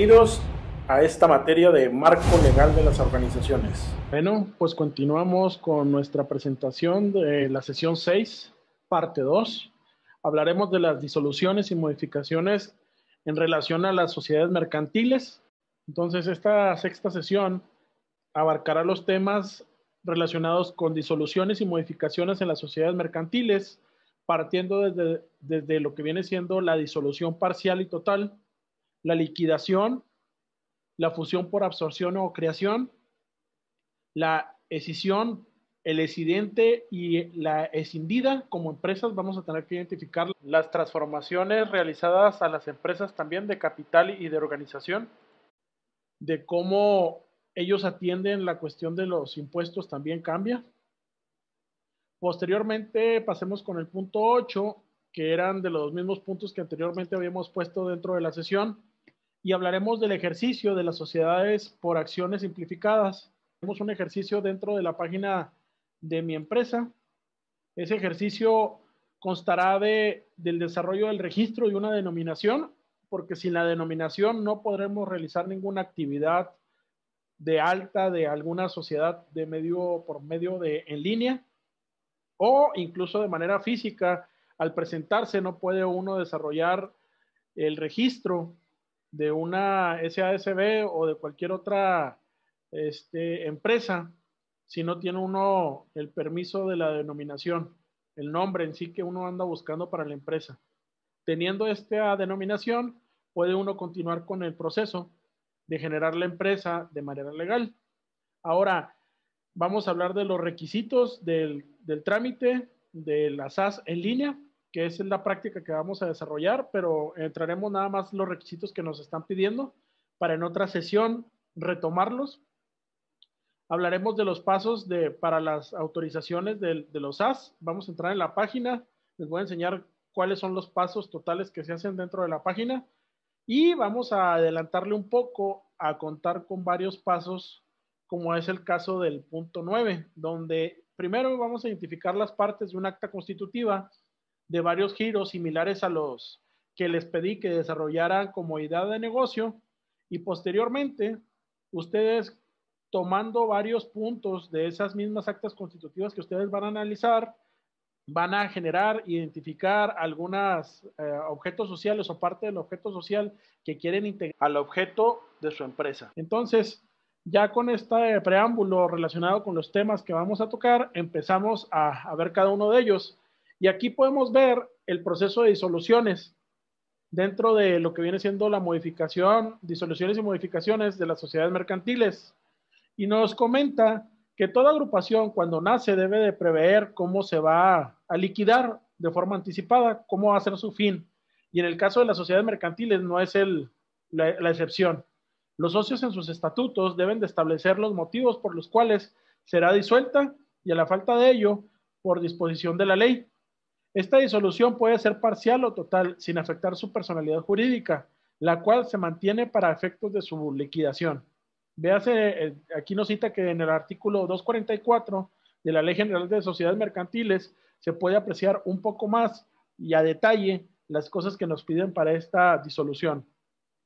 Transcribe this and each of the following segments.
Bienvenidos a esta materia de marco legal de las organizaciones. Bueno, pues continuamos con nuestra presentación de la sesión 6, parte 2. Hablaremos de las disoluciones y modificaciones en relación a las sociedades mercantiles. Entonces, esta sexta sesión abarcará los temas relacionados con disoluciones y modificaciones en las sociedades mercantiles, partiendo desde lo que viene siendo la disolución parcial y total, la liquidación, la fusión por absorción o creación, la escisión, el escindente y la escindida. Como empresas vamos a tener que identificar las transformaciones realizadas a las empresas también de capital y de organización, de cómo ellos atienden la cuestión de los impuestos también cambia. Posteriormente pasemos con el punto 8, que eran de los mismos puntos que anteriormente habíamos puesto dentro de la sesión, y hablaremos del ejercicio de las sociedades por acciones simplificadas. Tenemos un ejercicio dentro de la página de mi empresa. Ese ejercicio constará del desarrollo del registro y una denominación, porque sin la denominación no podremos realizar ninguna actividad de alta de alguna sociedad de por medio de en línea o incluso de manera física. Al presentarse no puede uno desarrollar el registro de una SASB o de cualquier otra empresa si no tiene uno el permiso de la denominación, el nombre en sí que uno anda buscando para la empresa. Teniendo esta denominación, puede uno continuar con el proceso de generar la empresa de manera legal. Ahora, vamos a hablar de los requisitos del trámite de la SAS en línea, que es la práctica que vamos a desarrollar, pero entraremos nada más los requisitos que nos están pidiendo para en otra sesión retomarlos. Hablaremos de los pasos para las autorizaciones de los SAS. Vamos a entrar en la página, les voy a enseñar cuáles son los pasos totales que se hacen dentro de la página y vamos a adelantarle un poco a contar con varios pasos, como es el caso del punto 9, donde primero vamos a identificar las partes de un acta constitutiva de varios giros similares a los que les pedí que desarrollaran como idea de negocio, y posteriormente ustedes, tomando varios puntos de esas mismas actas constitutivas que ustedes van a analizar, van a generar, identificar algunos objetos sociales o parte del objeto social que quieren integrar al objeto de su empresa. Entonces, ya con este preámbulo relacionado con los temas que vamos a tocar, empezamos a ver cada uno de ellos. Y aquí podemos ver el proceso de disoluciones dentro de lo que viene siendo la modificación, disoluciones y modificaciones de las sociedades mercantiles. Y nos comenta que toda agrupación cuando nace debe de prever cómo se va a liquidar de forma anticipada, cómo va a ser su fin. Y en el caso de las sociedades mercantiles no es la excepción. Los socios en sus estatutos deben de establecer los motivos por los cuales será disuelta y a la falta de ello, por disposición de la ley. Esta disolución puede ser parcial o total sin afectar su personalidad jurídica, la cual se mantiene para efectos de su liquidación. Véase, aquí nos cita que en el artículo 244 de la Ley General de Sociedades Mercantiles se puede apreciar un poco más y a detalle las cosas que nos piden para esta disolución.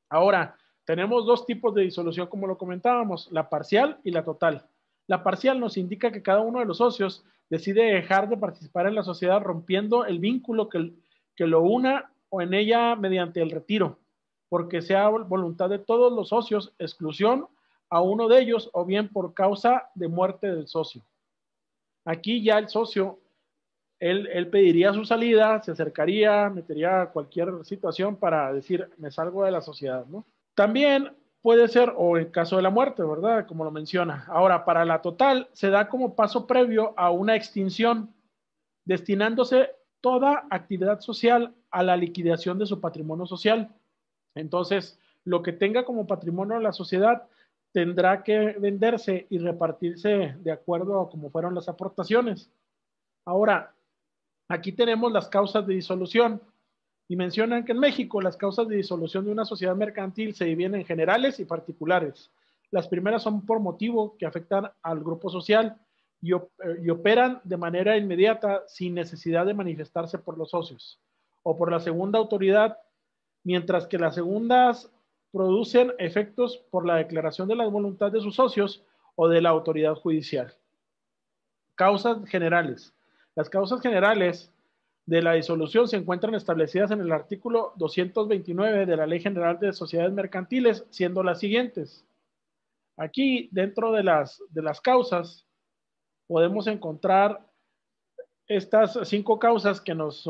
Ahora, tenemos dos tipos de disolución, como lo comentábamos, la parcial y la total. La parcial nos indica que cada uno de los socios decide dejar de participar en la sociedad rompiendo el vínculo que lo una o en ella mediante el retiro, porque sea voluntad de todos los socios, exclusión a uno de ellos o bien por causa de muerte del socio. Aquí ya el socio, él pediría su salida, se acercaría, metería cualquier situación para decir, me salgo de la sociedad, ¿no? También puede ser, o en caso de la muerte, ¿verdad? Como lo menciona. Ahora, para la total, se da como paso previo a una extinción, destinándose toda actividad social a la liquidación de su patrimonio social. Entonces, lo que tenga como patrimonio de la sociedad tendrá que venderse y repartirse de acuerdo a cómo fueron las aportaciones. Ahora, aquí tenemos las causas de disolución y mencionan que en México las causas de disolución de una sociedad mercantil se dividen en generales y particulares. Las primeras son por motivo que afectan al grupo social y operan de manera inmediata sin necesidad de manifestarse por los socios, o por la segunda autoridad, mientras que las segundas producen efectos por la declaración de la voluntad de sus socios o de la autoridad judicial. Causas generales. Las causas generales de la disolución se encuentran establecidas en el artículo 229 de la Ley General de Sociedades Mercantiles, siendo las siguientes. Aquí, dentro de las causas, podemos encontrar estas 5 causas que nos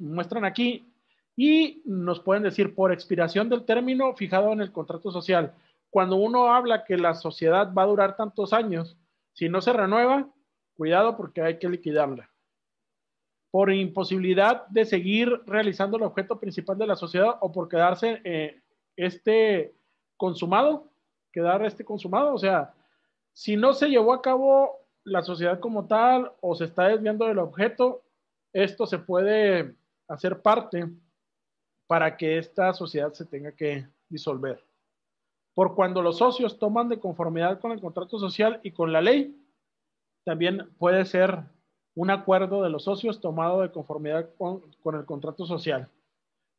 muestran aquí y nos pueden decir por expiración del término fijado en el contrato social. Cuando uno habla que la sociedad va a durar tantos años, si no se renueva, cuidado porque hay que liquidarla. Por imposibilidad de seguir realizando el objeto principal de la sociedad o por quedarse consumado, o sea, si no se llevó a cabo la sociedad como tal o se está desviando del objeto, esto se puede hacer parte para que esta sociedad se tenga que disolver. Por cuando los socios toman de conformidad con el contrato social y con la ley, también puede ser un acuerdo de los socios tomado de conformidad con el contrato social.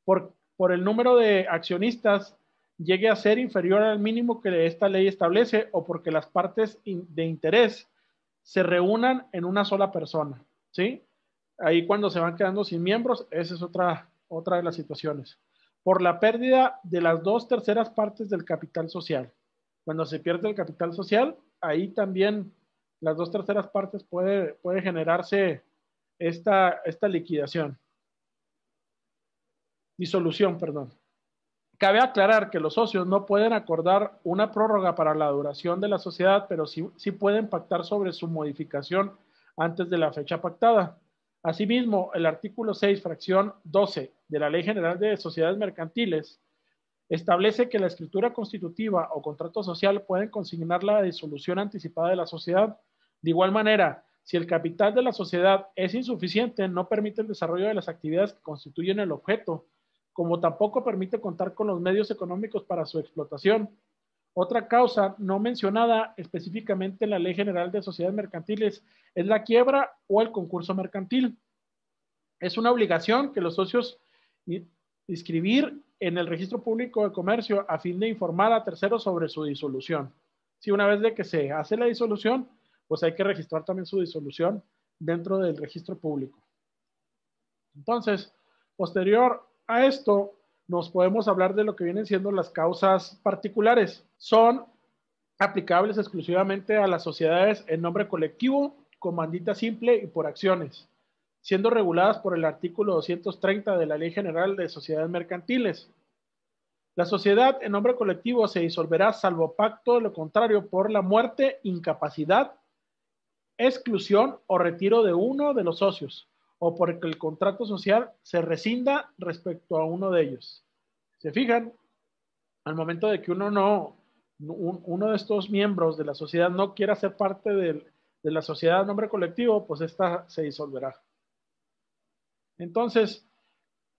Por el número de accionistas llegue a ser inferior al mínimo que esta ley establece o porque las partes de interés se reúnan en una sola persona, ¿sí? Ahí cuando se van quedando sin miembros, esa es otra de las situaciones. Por la pérdida de las 2/3 partes del capital social. Cuando se pierde el capital social, ahí también las 2/3 partes puede generarse esta liquidación. Disolución, perdón. Cabe aclarar que los socios no pueden acordar una prórroga para la duración de la sociedad, pero sí pueden pactar sobre su modificación antes de la fecha pactada. Asimismo, el artículo 6, fracción 12 de la Ley General de Sociedades Mercantiles establece que la escritura constitutiva o contrato social pueden consignar la disolución anticipada de la sociedad. De igual manera, si el capital de la sociedad es insuficiente, no permite el desarrollo de las actividades que constituyen el objeto, como tampoco permite contar con los medios económicos para su explotación. Otra causa no mencionada específicamente en la Ley General de Sociedades Mercantiles es la quiebra o el concurso mercantil. Es una obligación que los socios inscribir en el Registro Público de Comercio a fin de informar a terceros sobre su disolución. Si una vez de que se hace la disolución, pues hay que registrar también su disolución dentro del registro público. Entonces, posterior a esto, nos podemos hablar de lo que vienen siendo las causas particulares. Son aplicables exclusivamente a las sociedades en nombre colectivo, comandita simple y por acciones, siendo reguladas por el artículo 230 de la Ley General de Sociedades Mercantiles. La sociedad en nombre colectivo se disolverá salvo pacto de lo contrario por la muerte, incapacidad, exclusión o retiro de uno de los socios o porque el contrato social se rescinda respecto a uno de ellos. ¿Se fijan? Al momento de que uno de estos miembros de la sociedad no quiera ser parte de la sociedad en nombre colectivo, pues esta se disolverá. Entonces,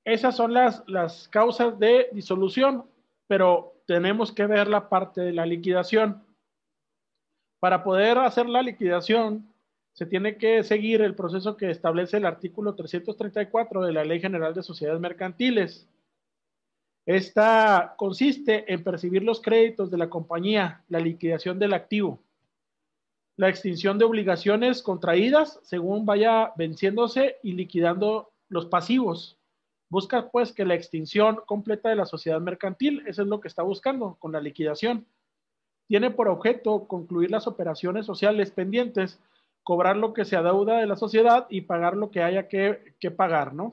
esas son las causas de disolución, pero tenemos que ver la parte de la liquidación. Para poder hacer la liquidación, se tiene que seguir el proceso que establece el artículo 334 de la Ley General de Sociedades Mercantiles. Esta consiste en percibir los créditos de la compañía, la liquidación del activo, la extinción de obligaciones contraídas según vaya venciéndose y liquidando los pasivos. Busca pues que la extinción completa de la sociedad mercantil, eso es lo que está buscando con la liquidación. Tiene por objeto concluir las operaciones sociales pendientes, cobrar lo que se adeuda de la sociedad y pagar lo que haya que pagar, ¿no?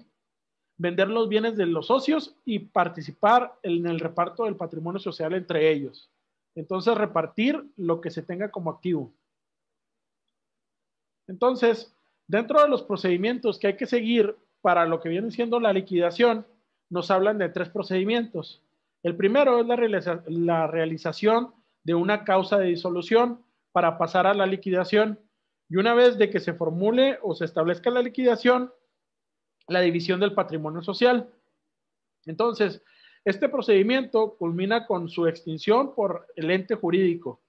Vender los bienes de los socios y participar en el reparto del patrimonio social entre ellos. Entonces, repartir lo que se tenga como activo. Entonces, dentro de los procedimientos que hay que seguir para lo que viene siendo la liquidación, nos hablan de 3 procedimientos. El primero es la realización de una causa de disolución para pasar a la liquidación. Y una vez de que se formule o se establezca la liquidación, la división del patrimonio social. Entonces, este procedimiento culmina con su extinción por el ente jurídico,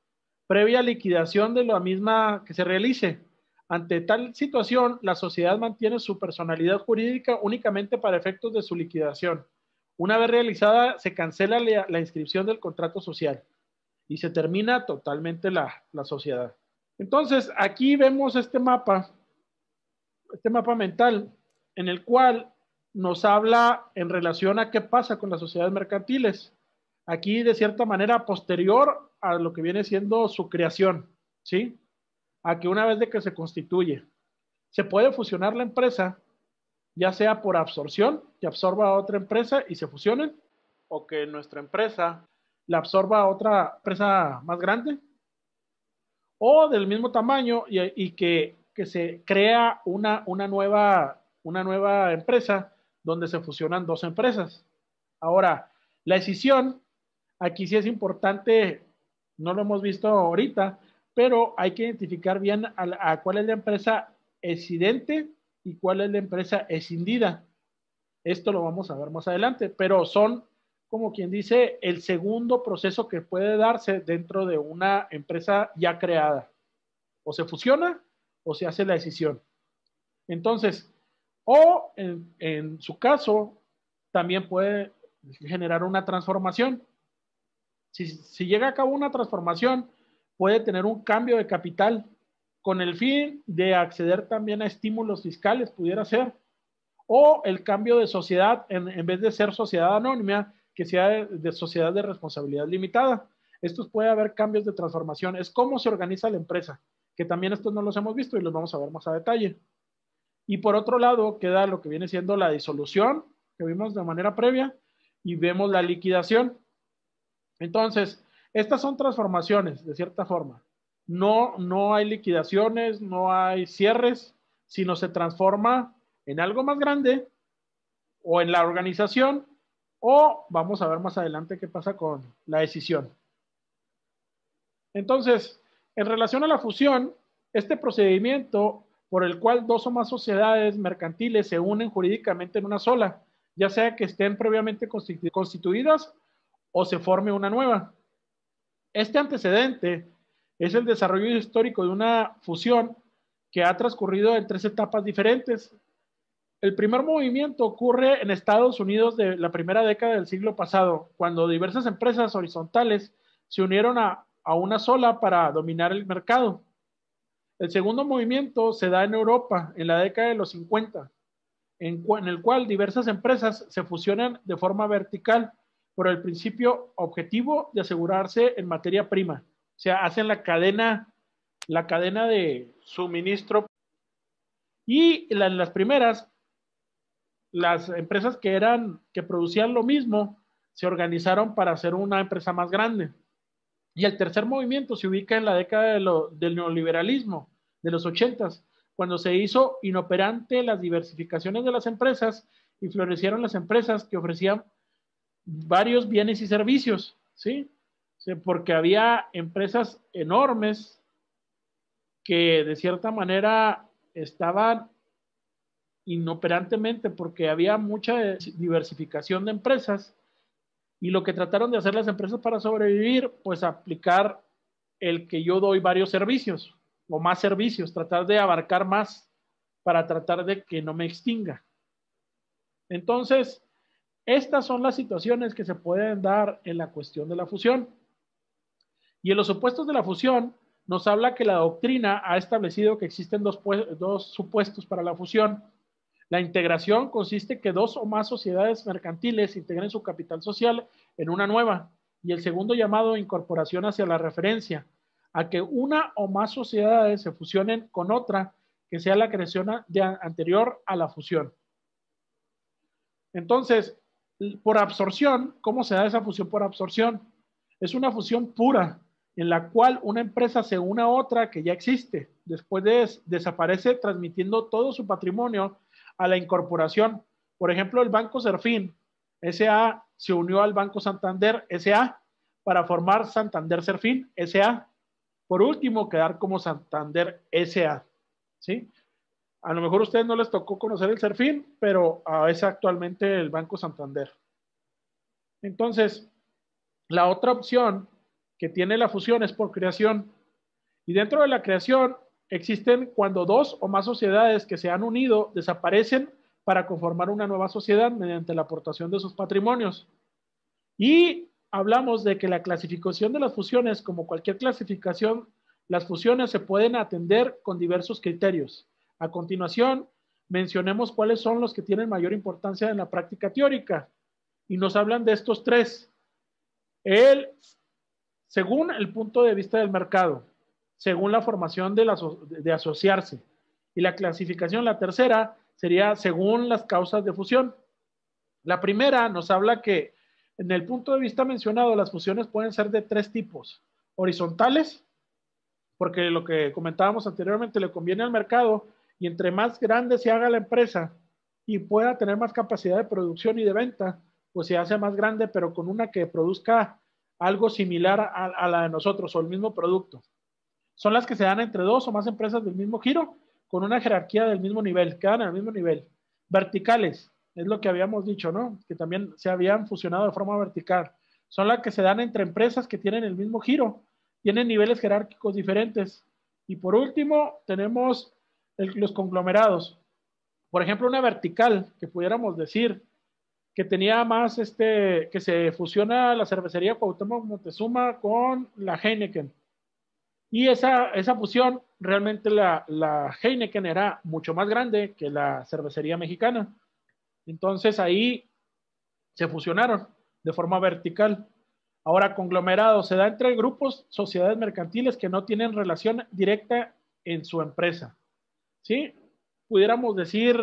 previa liquidación de la misma que se realice. Ante tal situación, la sociedad mantiene su personalidad jurídica únicamente para efectos de su liquidación. Una vez realizada, se cancela la inscripción del contrato social y se termina totalmente la sociedad. Entonces, aquí vemos este mapa mental, en el cual nos habla en relación a qué pasa con las sociedades mercantiles. Aquí, de cierta manera, posterior a lo que viene siendo su creación, ¿sí? A que una vez de que se constituye, se puede fusionar la empresa, ya sea por absorción, que absorba a otra empresa y se fusionen, o que nuestra empresa la absorba a otra empresa más grande, o del mismo tamaño y que se crea una nueva empresa donde se fusionan dos empresas. Ahora, la escisión, aquí sí es importante, no lo hemos visto ahorita, pero hay que identificar bien a cuál es la empresa escidente y cuál es la empresa escindida. Esto lo vamos a ver más adelante, pero son, como quien dice, el segundo proceso que puede darse dentro de una empresa ya creada. O se fusiona o se hace la escisión. Entonces, o en su caso, también puede generar una transformación. Si llega a cabo una transformación, puede tener un cambio de capital con el fin de acceder también a estímulos fiscales, pudiera ser, o el cambio de sociedad, en vez de ser sociedad anónima, que sea de sociedad de responsabilidad limitada. Estos puede haber cambios de transformación. Es cómo se organiza la empresa, que también estos no los hemos visto y los vamos a ver más a detalle. Y por otro lado, queda lo que viene siendo la disolución, que vimos de manera previa, y vemos la liquidación. Entonces, estas son transformaciones, de cierta forma. No hay liquidaciones, no hay cierres, sino se transforma en algo más grande o en la organización, o vamos a ver más adelante qué pasa con la decisión. Entonces, en relación a la fusión, este procedimiento por el cual dos o más sociedades mercantiles se unen jurídicamente en una sola, ya sea que estén previamente constituidas o se forme una nueva. Este antecedente es el desarrollo histórico de una fusión que ha transcurrido en tres etapas diferentes. El primer movimiento ocurre en Estados Unidos de la primera década del siglo pasado, cuando diversas empresas horizontales se unieron a una sola para dominar el mercado. El segundo movimiento se da en Europa en la década de los 50, en el cual diversas empresas se fusionan de forma vertical por el principio objetivo de asegurarse en materia prima. O sea, hacen la cadena de suministro. Y las primeras, las empresas que producían lo mismo, se organizaron para hacer una empresa más grande. Y el tercer movimiento se ubica en la década del neoliberalismo, de los 80s, cuando se hizo inoperante las diversificaciones de las empresas y florecieron las empresas que ofrecían varios bienes y servicios, ¿sí? Porque había empresas enormes que de cierta manera estaban inoperantemente porque había mucha diversificación de empresas y lo que trataron de hacer las empresas para sobrevivir, pues aplicar el que yo doy varios servicios o más servicios, tratar de abarcar más para tratar de que no me extinga. Entonces, estas son las situaciones que se pueden dar en la cuestión de la fusión. Y en los supuestos de la fusión, nos habla que la doctrina ha establecido que existen dos supuestos para la fusión. La integración consiste en que dos o más sociedades mercantiles integren su capital social en una nueva, y el segundo llamado incorporación hacia la referencia, a que una o más sociedades se fusionen con otra que sea la creación anterior a la fusión. Entonces, por absorción, ¿cómo se da esa fusión por absorción? Es una fusión pura, en la cual una empresa se une a otra que ya existe, después desaparece transmitiendo todo su patrimonio a la incorporación. Por ejemplo, el Banco Serfín S.A. se unió al Banco Santander S.A. para formar Santander Serfín S.A. Por último, quedar como Santander S.A. ¿Sí? A lo mejor a ustedes no les tocó conocer el Serfín, pero es actualmente el Banco Santander. Entonces, la otra opción que tiene la fusión es por creación. Y dentro de la creación existen cuando dos o más sociedades que se han unido desaparecen para conformar una nueva sociedad mediante la aportación de sus patrimonios. Y hablamos de que la clasificación de las fusiones, como cualquier clasificación, las fusiones se pueden atender con diversos criterios. A continuación, mencionemos cuáles son los que tienen mayor importancia en la práctica teórica. Y nos hablan de estos tres. Según el punto de vista del mercado, según la formación de asociarse. Y la clasificación, la tercera, sería según las causas de fusión. La primera nos habla que en el punto de vista mencionado, las fusiones pueden ser de tres tipos. Horizontales, porque lo que comentábamos anteriormente le conviene al mercado, y entre más grande se haga la empresa y pueda tener más capacidad de producción y de venta, pues se hace más grande, pero con una que produzca algo similar a la de nosotros o el mismo producto. Son las que se dan entre dos o más empresas del mismo giro, con una jerarquía del mismo nivel, quedan al mismo nivel. Verticales, es lo que habíamos dicho, ¿no? Que también se habían fusionado de forma vertical. Son las que se dan entre empresas que tienen el mismo giro, tienen niveles jerárquicos diferentes. Y por último, tenemos los conglomerados. Por ejemplo, una vertical, que pudiéramos decir que tenía más, que se fusiona la cervecería Cuauhtémoc Moctezuma con la Heineken. Y esa fusión, realmente la Heineken era mucho más grande que la cervecería mexicana. Entonces ahí se fusionaron de forma vertical. Ahora, conglomerado se da entre grupos, sociedades mercantiles que no tienen relación directa en su empresa. ¿Sí? Pudiéramos decir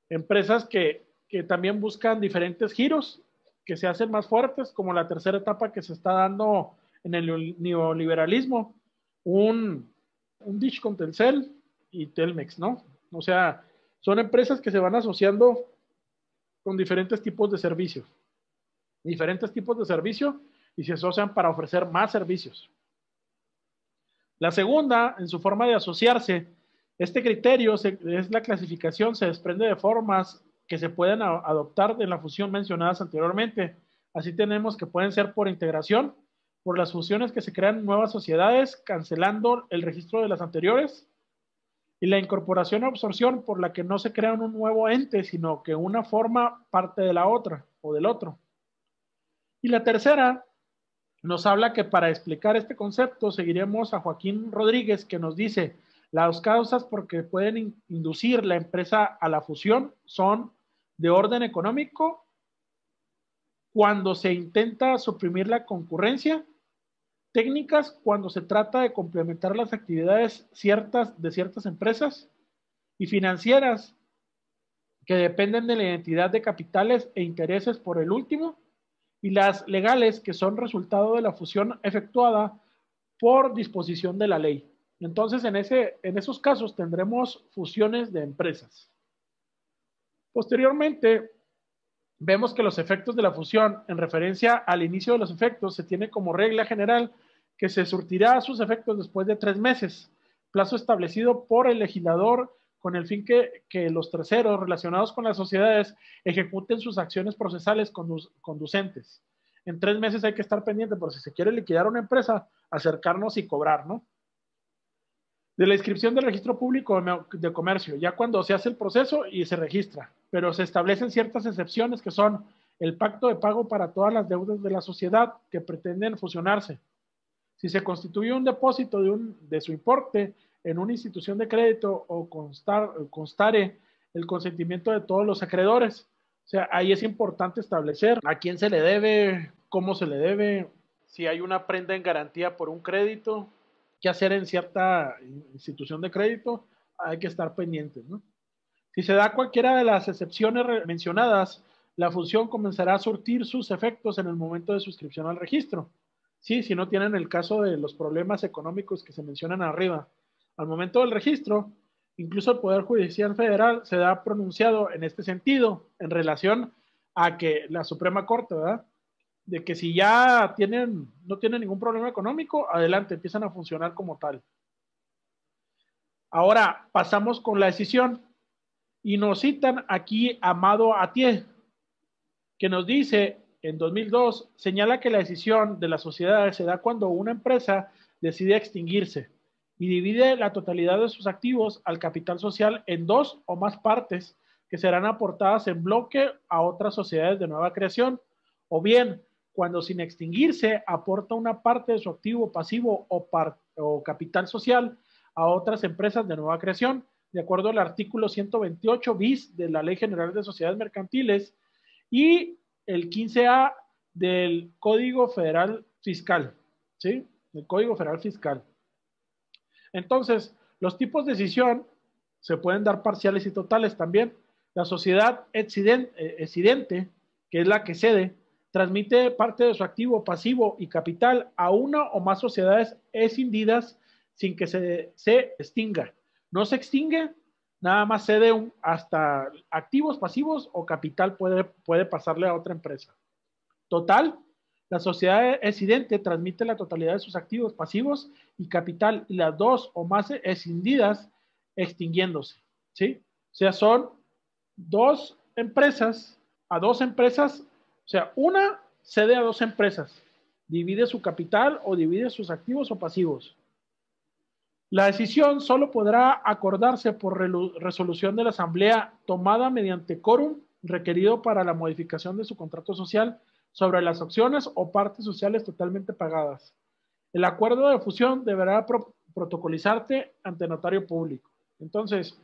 empresas que también buscan diferentes giros, que se hacen más fuertes, como la tercera etapa que se está dando en el neoliberalismo, un Dish con Telcel y Telmex, ¿no? O sea, son empresas que se van asociando con diferentes tipos de servicios y se asocian para ofrecer más servicios. La segunda, en su forma de asociarse, este criterio es la clasificación, se desprende de formas que se pueden adoptar de la fusión mencionadas anteriormente. Así tenemos que pueden ser por integración, por las fusiones que se crean nuevas sociedades, cancelando el registro de las anteriores, y la incorporación o absorción por la que no se crea un nuevo ente, sino que una forma parte de la otra o del otro. Y la tercera nos habla que para explicar este concepto seguiremos a Joaquín Rodríguez, que nos dice: las causas por que pueden inducir la empresa a la fusión son de orden económico, cuando se intenta suprimir la concurrencia; técnicas, cuando se trata de complementar las actividades de ciertas empresas; y financieras, que dependen de la identidad de capitales e intereses por el último; y las legales, que son resultado de la fusión efectuada por disposición de la ley. Entonces, en esos casos tendremos fusiones de empresas. Posteriormente, vemos que los efectos de la fusión, en referencia al inicio de los efectos, se tiene como regla general que se surtirá sus efectos después de 3 meses, plazo establecido por el legislador con el fin que los terceros relacionados con las sociedades ejecuten sus acciones procesales conducentes. En 3 meses hay que estar pendiente, por si se quiere liquidar una empresa, acercarnos y cobrar, ¿no? De la inscripción del registro público de comercio, ya cuando se hace el proceso y se registra, pero se establecen ciertas excepciones que son el pacto de pago para todas las deudas de la sociedad que pretenden fusionarse. Si se constituye un depósito de su importe en una institución de crédito o constare el consentimiento de todos los acreedores. O sea, ahí es importante establecer a quién se le debe, cómo se le debe, si hay una prenda en garantía por un crédito, qué hacer en cierta institución de crédito, hay que estar pendientes, ¿no? Si se da cualquiera de las excepciones mencionadas, la fusión comenzará a surtir sus efectos en el momento de suscripción al registro. Sí, si no tienen el caso de los problemas económicos que se mencionan arriba. Al momento del registro, incluso el Poder Judicial Federal se da pronunciado en este sentido, en relación a que la Suprema Corte, ¿verdad?, de que si ya no tienen ningún problema económico, adelante, empiezan a funcionar como tal. Ahora pasamos con la decisión y nos citan aquí a Amado Atié, que nos dice, en 2002, señala que la decisión de las sociedades se da cuando una empresa decide extinguirse y divide la totalidad de sus activos al capital social en 2 o más partes, que serán aportadas en bloque a otras sociedades de nueva creación, o bien cuando sin extinguirse aporta una parte de su activo pasivo o capital social a otras empresas de nueva creación, de acuerdo al artículo 128 bis de la Ley General de Sociedades Mercantiles y el 15A del Código Federal Fiscal, ¿sí? El Código Federal Fiscal. Entonces, los tipos de cesión se pueden dar parciales y totales también. La sociedad excidente, que es la que cede, transmite parte de su activo, pasivo y capital a una o más sociedades escindidas sin que se extinga. No se extingue, nada más cede hasta activos, pasivos o capital puede pasarle a otra empresa. Total, la sociedad excidente transmite la totalidad de sus activos, pasivos y capital y las dos o más escindidas extinguiéndose, ¿sí? O sea, son dos empresas, o sea, una cede a dos empresas, divide su capital o divide sus activos o pasivos. La decisión solo podrá acordarse por resolución de la asamblea tomada mediante quórum requerido para la modificación de su contrato social sobre las acciones o partes sociales totalmente pagadas. El acuerdo de fusión deberá protocolizarse ante notario público. Entonces,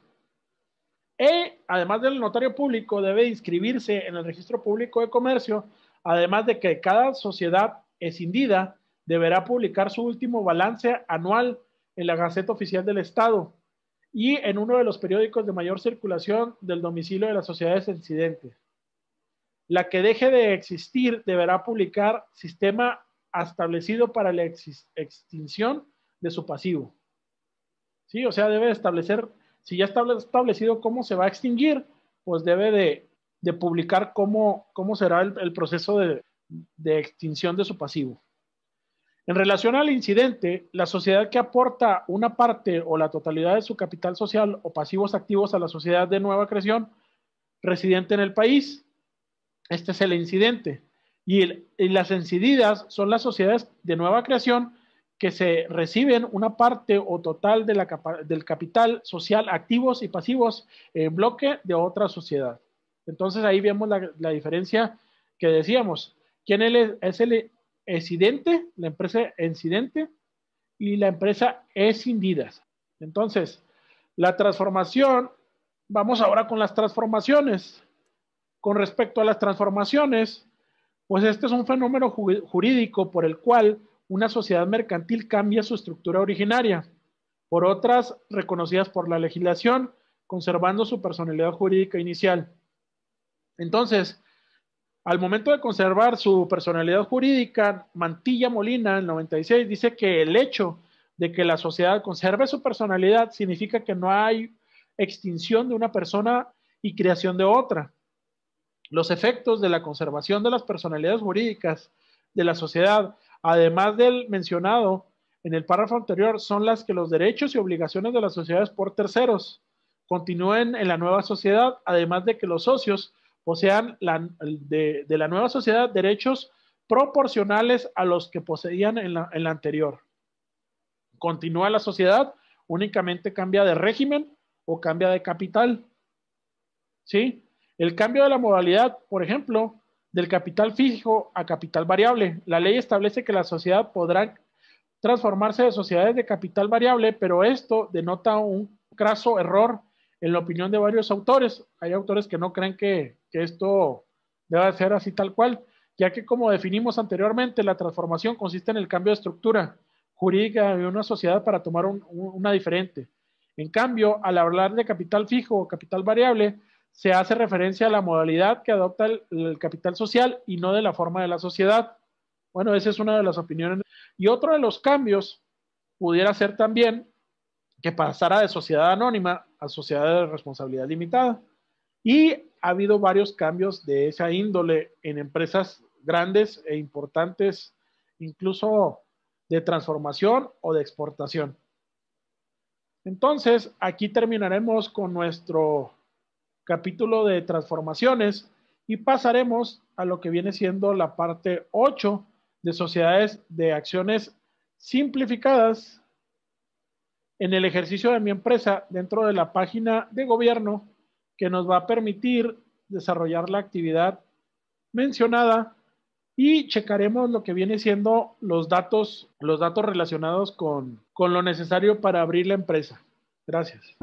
además del notario público, debe inscribirse en el registro público de comercio, además de que cada sociedad escindida deberá publicar su último balance anual en la Gaceta Oficial del Estado y en uno de los periódicos de mayor circulación del domicilio de las sociedades incidentes. La que deje de existir deberá publicar sistema establecido para la extinción de su pasivo. ¿Sí? O sea, debe establecer, si ya está establecido cómo se va a extinguir, pues debe de publicar cómo será el proceso de extinción de su pasivo. En relación al incidente, la sociedad que aporta una parte o la totalidad de su capital social o pasivos activos a la sociedad de nueva creación residente en el país, este es el incidente. Y las incididas son las sociedades de nueva creación que se reciben una parte o total del capital social activos y pasivos en bloque de otra sociedad. Entonces ahí vemos la diferencia que decíamos. ¿Quién es el incidente? La empresa incidente y la empresa escindidas. Entonces, la transformación, vamos ahora con las transformaciones. Con respecto a las transformaciones, pues este es un fenómeno jurídico por el cual una sociedad mercantil cambia su estructura originaria por otras reconocidas por la legislación, conservando su personalidad jurídica inicial. Entonces, al momento de conservar su personalidad jurídica, Mantilla Molina, en 96, dice que el hecho de que la sociedad conserve su personalidad significa que no hay extinción de una persona y creación de otra. Los efectos de la conservación de las personalidades jurídicas de la sociedad, además del mencionado en el párrafo anterior, son las que los derechos y obligaciones de las sociedades por terceros continúen en la nueva sociedad, además de que los socios posean de la nueva sociedad derechos proporcionales a los que poseían en la anterior. Continúa la sociedad, únicamente cambia de régimen o cambia de capital. ¿Sí? El cambio de la modalidad, por ejemplo, del capital fijo a capital variable. La ley establece que la sociedad podrá transformarse de sociedades de capital variable, pero esto denota un craso error en la opinión de varios autores. Hay autores que no creen que esto deba ser así tal cual, ya que como definimos anteriormente, la transformación consiste en el cambio de estructura jurídica de una sociedad para tomar una diferente. En cambio, al hablar de capital fijo o capital variable, se hace referencia a la modalidad que adopta el capital social y no de la forma de la sociedad. Bueno, esa es una de las opiniones. Y otro de los cambios pudiera ser también que pasara de sociedad anónima a sociedad de responsabilidad limitada. Y ha habido varios cambios de esa índole en empresas grandes e importantes, incluso de transformación o de exportación. Entonces, aquí terminaremos con nuestro capítulo de transformaciones y pasaremos a lo que viene siendo la parte 8 de sociedades de acciones simplificadas en el ejercicio de mi empresa dentro de la página de gobierno que nos va a permitir desarrollar la actividad mencionada y checaremos lo que viene siendo los datos relacionados con lo necesario para abrir la empresa. Gracias.